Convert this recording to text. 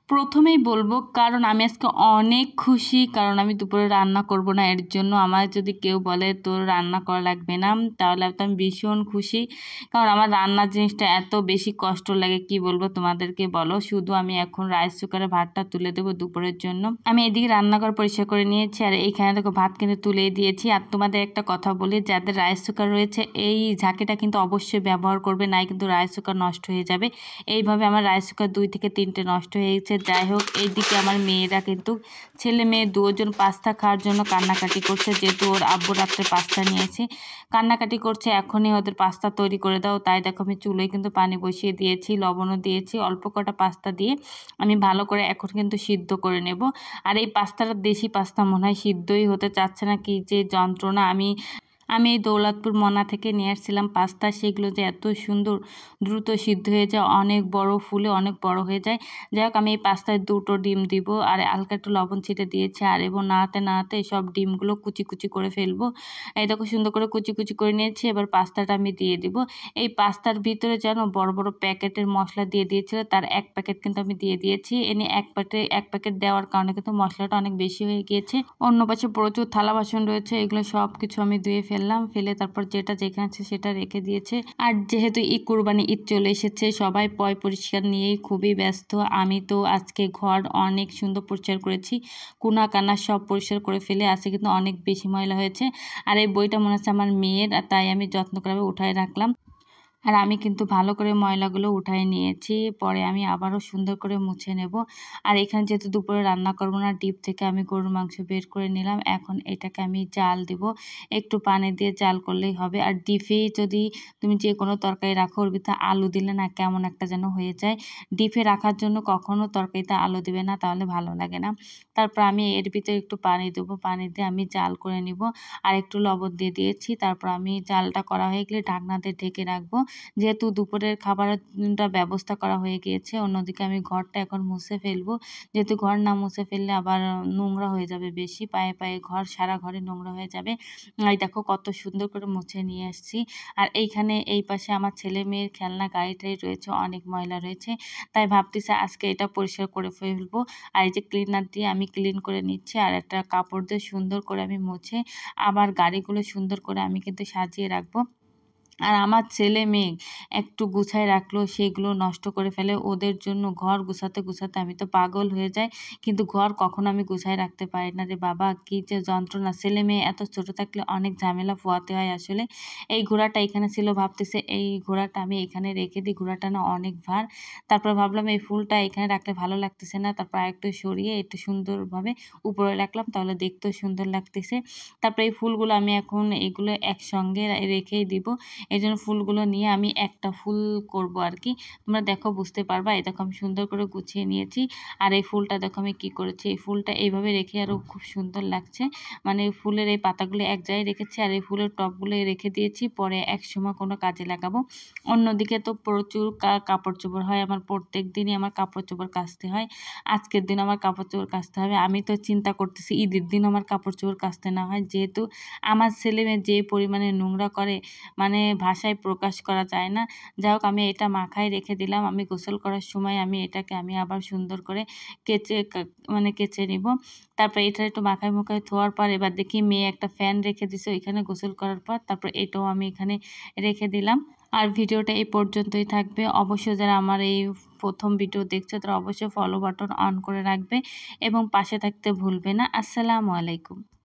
প্রথমেই বলবো কারণ আমি আজকে অনেক খুশি, কারণ আমি দুপুরে রান্না করব না। এর জন্য আমার যদি কেউ বলে তোর রান্না করা লাগবে না, তাহলে তো আমি ভীষণ খুশি। কারণ আমার রান্নার জিনিসটা এত বেশি কষ্ট লাগে, কি বলবো তোমাদেরকে বলো। শুধু আমি এখন রাইস কুকারে ভাতটা তুলে দেবো দুপুরের জন্য। আমি এদিকে রান্নাঘর পরিষ্কার করে নিয়েছি, আর এইখানে দেখো ভাত কিন্তু তুলে দিয়েছি। আর তোমাদের একটা কথা বলি, যাদের রাইস কুকার রয়েছে এই ঝাঁকিটা কিন্তু অবশ্যই ব্যবহার করবে, নাই কিন্তু রাইস কুকার নষ্ট হয়ে যাবে। এইভাবে আমার রাইস কুকার 2 থেকে 3টে নষ্ট হয়ে গেছে। যাই হোক, এইদিকে আমার মেয়েরা কিন্তু ছেলে মেয়ে দুজন পাস্তা খাওয়ার জন্য কান্নাকাটি করছে, যেহেতু ওর আব্বু রাত্রে পাস্তা নিয়েছে। কান্নাকাটি করছে এখনই ওদের পাস্তা তৈরি করে দাও। তাই দেখো আমি চুলোয় কিন্তু পানি বসিয়ে দিয়েছি, লবণও দিয়েছি, অল্প কটা পাস্তা দিয়ে আমি ভালো করে এখন কিন্তু সিদ্ধ করে নেব। আর এই পাস্তাটা দেশি পাস্তা মনে হয়, সিদ্ধই হতে চাচ্ছে না, কি যে যন্ত্রণা। আমি এই দৌলতপুর মনা থেকে নিয়ে আসছিলাম পাস্তা, সেগুলো যে এত সুন্দর দ্রুত সিদ্ধ হয়ে যায়, অনেক বড় ফুলে অনেক বড় হয়ে যায়। যাই হোক, আমি এই পাস্তায় 2টো ডিম দিব, আর হালকা একটু লবণ ছিটে দিয়েছি। আর এবং নাড়াতে নাড়াতে সব ডিমগুলো কুচি কুচি করে ফেলবো। এই দেখো সুন্দর করে কুচি কুচি করে নিয়েছি। এবার পাস্তাটা আমি দিয়ে দিব। এই পাস্তার ভিতরে যেন বড় বড় প্যাকেটের মশলা দিয়ে দিয়েছিল, তার 1 প্যাকেট কিন্তু আমি দিয়ে দিয়েছি। এনে এক প্যাকেট দেওয়ার কারণে কিন্তু মশলাটা অনেক বেশি হয়ে গিয়েছে। অন্য পাশে প্রচুর থালা বাসন রয়েছে, এগুলো সব কিছু আমি ধুয়ে ফেলে তারপর যেটা যেখানে আছে সেটা রেখে দিয়েছে। আর যেহেতু কুরবানি ঈদ চলে এসেছে, সবাই পরিষ্কার নিয়েই খুবই ব্যস্ত। আমি তো আজকে ঘর অনেক সুন্দর পরিষ্কার করেছি, কোনা কানা সব পরিষ্কার করে ফেলে। আজকে কিন্তু অনেক বেশি ময়লা হয়েছে। আর এই বইটা মনে হচ্ছে আমার মেয়ের, তাই আমি যত্ন করে উঠায় রাখলাম। আর আমি কিন্তু ভালো করে ময়লাগুলো উঠায় নিয়েছি, পরে আমি আবারও সুন্দর করে মুছে নেব। আর এখানে যেহেতু দুপুরে রান্না করব না, ডিপ থেকে আমি গরুর মাংস বের করে নিলাম। এখন এটাকে আমি জাল দিব, একটু পানি দিয়ে জাল করলেই হবে। আর ডিপে যদি তুমি যে কোনো তরকারি রাখো, ওর ভিতরে আলু দিলে না কেমন একটা যেন হয়ে যায়। ডিপে রাখার জন্য কখনো তরকারিতে আলু দিবে না, তাহলে ভালো লাগে না। তারপর আমি এর ভিতরে একটু পানি দেবো, পানি দিয়ে আমি জাল করে নিব। আর একটু লবণ দিয়ে দিয়েছি। তারপর আমি জালটা করা হয়ে গেলে ঢাকনা দিয়ে ঢেকে রাখবো, যেহেতু দুপুরের খাবারটা ব্যবস্থা করা হয়ে গিয়েছে। অন্যদিকে আমি ঘরটা এখন মুছে ফেলবো, যেহেতু ঘর না মুছে ফেললে আবার নোংরা হয়ে যাবে বেশি, পায়ে পায়ে ঘর, সারা ঘরে নোংরা হয়ে যাবে। এই দেখো কত সুন্দর করে মুছে নিয়ে আসছি। আর এইখানে এই পাশে আমার ছেলে মেয়ের খেলনা গাড়িটাই রয়েছে, অনেক ময়লা রয়েছে। তাই ভাবতেছি আজকে এটা পরিষ্কার করে ফেলবো। আর এই যে ক্লিনার দিয়ে আমি ক্লিন করে নিচ্ছি, আর একটা কাপড় দিয়ে সুন্দর করে আমি মুছে আবার গাড়িগুলো সুন্দর করে আমি কিন্তু সাজিয়ে রাখবো। আর আমার ছেলে মেয়ে একটু গুছায় রাখলেও সেগুলো নষ্ট করে ফেলে। ওদের জন্য ঘর গুছাতে গুছাতে আমি তো পাগল হয়ে যাই, কিন্তু ঘর কখনো আমি গুছায় রাখতে পারি না রে বাবা, কি যে যন্ত্রণা। ছেলে মেয়ে এত ছোট থাকলে অনেক ঝামেলা পোহাতে হয় আসলে। এই ঘোড়াটা এখানে ছিল, ভাবতেছে এই ঘোড়াটা আমি এখানে রেখে দিই, ঘোড়াটা না অনেক ভার। তারপর ভাবলাম এই ফুলটা এখানে রাখলে ভালো লাগতেছে না, তারপর একটু সরিয়ে একটু সুন্দরভাবে উপরে রাখলাম, তাহলে দেখতেও সুন্দর লাগতেছে। তারপর এই ফুলগুলো আমি এখন এগুলো একসঙ্গে রেখেই দিব। এই জন্য ফুলগুলো নিয়ে আমি একটা ফুল করব আর কি, তোমরা দেখো বুঝতে পারবা। এই দেখো আমি সুন্দর করে গুছিয়ে নিয়েছি। আর এই ফুলটা দেখো আমি কি করেছি, এই ফুলটা এইভাবে রেখে আরও খুব সুন্দর লাগছে। মানে ফুলের এই পাতাগুলো এক জায়গায় রেখেছি, আর এই ফুলের টবগুলো রেখে দিয়েছি, পরে এক সময় কোনো কাজে লাগাবো। অন্যদিকে তো প্রচুর কাপড় চোপড় হয় আমার, প্রত্যেক দিনই আমার কাপড় চোপড় কাচতে হয়। আজকের দিন আমার কাপড় চোপড় কাচতে হবে। আমি তো চিন্তা করতেছি ঈদের দিন আমার কাপড় চোপড় কাচতে না হয়, যেহেতু আমার ছেলে মেয়ে যে পরিমাণে নোংরা করে, মানে ভাষায় প্রকাশ করা যায় না। যাই হোক, আমি এটা মাখায় রেখে দিলাম। আমি গোসল করার সময় আমি এটাকে আবার সুন্দর করে কেচে নিব। তারপর এটা একটু মাখায় মুখায় ধোয়ার পর এবার দেখি মেয়ে একটা ফ্যান রেখে দিছে ওইখানে গোসল করার পর, তারপর এটাও আমি এখানে রেখে দিলাম। আর ভিডিওটা এই পর্যন্তই থাকবে। অবশ্যই যারা আমার এই প্রথম ভিডিও দেখছে তারা অবশ্যই ফলো বাটন অন করে রাখবে এবং পাশে থাকতে ভুলবে না। আসসালামু আলাইকুম।